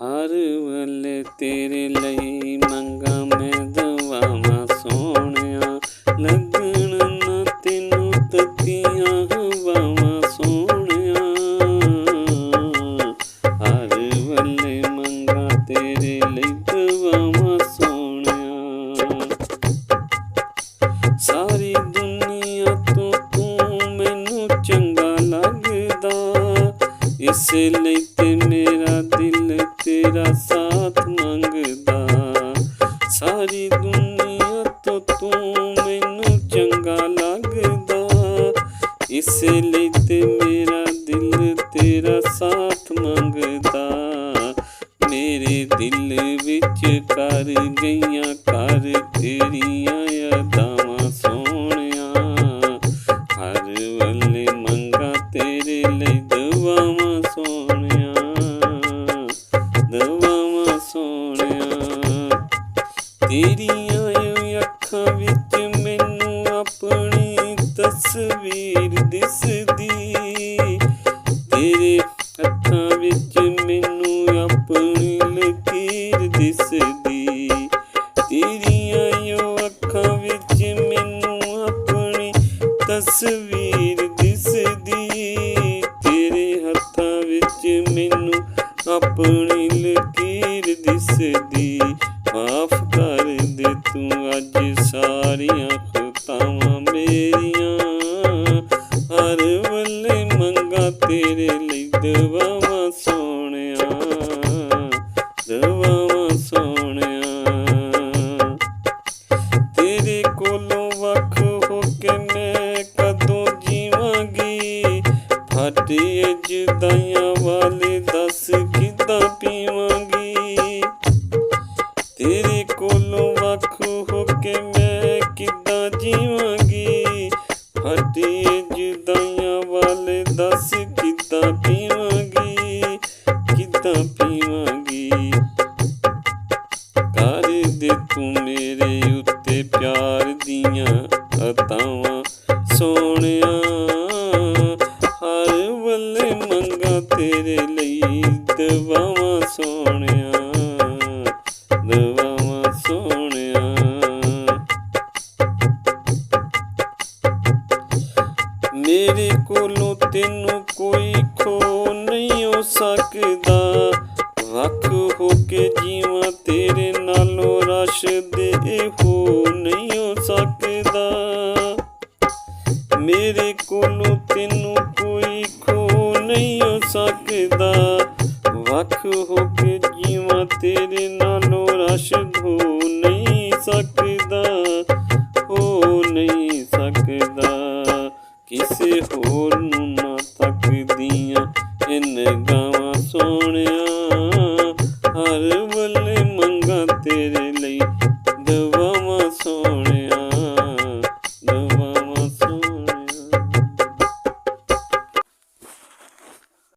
हर वेले तेरे लई मंगा मैं दवावां सोहणिया, लगण ना तैनू तत्तियां हवावां सोहणिया। हर वेले मंगा तेरे लई दवावां सोहणिया। सारी दुनिया तो तू मैनू चंगा लगदा, इसे लई ते मेरा दिल तेरा साथ मंगदा। सारी दुनिया तो तू मैनू चंगा लगदा, इसे लई ते मेरा दिल तेरा साथ मंगदा। मेरे दिल विच कर गईयां कर तेरियां यादावां सोहणिया। हर वेले मंगा तेरे लई दवावां सोहणिया, दवावां सोहणिया। तेरियां अखां विच मैनू अपनी तस्वीर दिसदी, तेरे हत्थां विच मैनू अपनी लकीर दिसदी। तेरियां अखां विच मैनू अपनी तस्वीर दिसदी, तेरे हत्थां विच मैनू अपनी लकीर दिसदी। माफ कर दे तू अज सारियां खतावां मेरियां, हर वेले मंगा तेरे लई दवावां सोहणिया, दवावां सोहणिया। तेरे कोलों वख हो के मैं कदों जीवांगी, फाटे जुदाइयां वाले दस किद्दां पीवांगी। तेरे कोलों वख हो के मैं किद्दां जीवांगी, फाटे जुदाइयां वाले दस किद्दां पीवांगी, किद्दां पीवांगी। कर दे तू मेरे उत्ते प्यार दियां अतावां सोहणिया। हर वेले मंगा तेरे लई दवावां सोहणिया, दवावां सोहणिया। मेरे कोलों तैनू कोई खो नहीं हो सकदा, वख हो के जीवां तेरे नालों रश दे हो नहीं हो सकदा। मेरे कोलों तैनू कोई खो नहीं हो सकदा, वख हो के जीवां तेरे नालों रश हो नहीं सकदा, हो नहीं सकदा। किसे होर नू ना तकदियां इन गावां सोहणिया, हर वेले मंगा तेरे लई दवावां सोहणिया।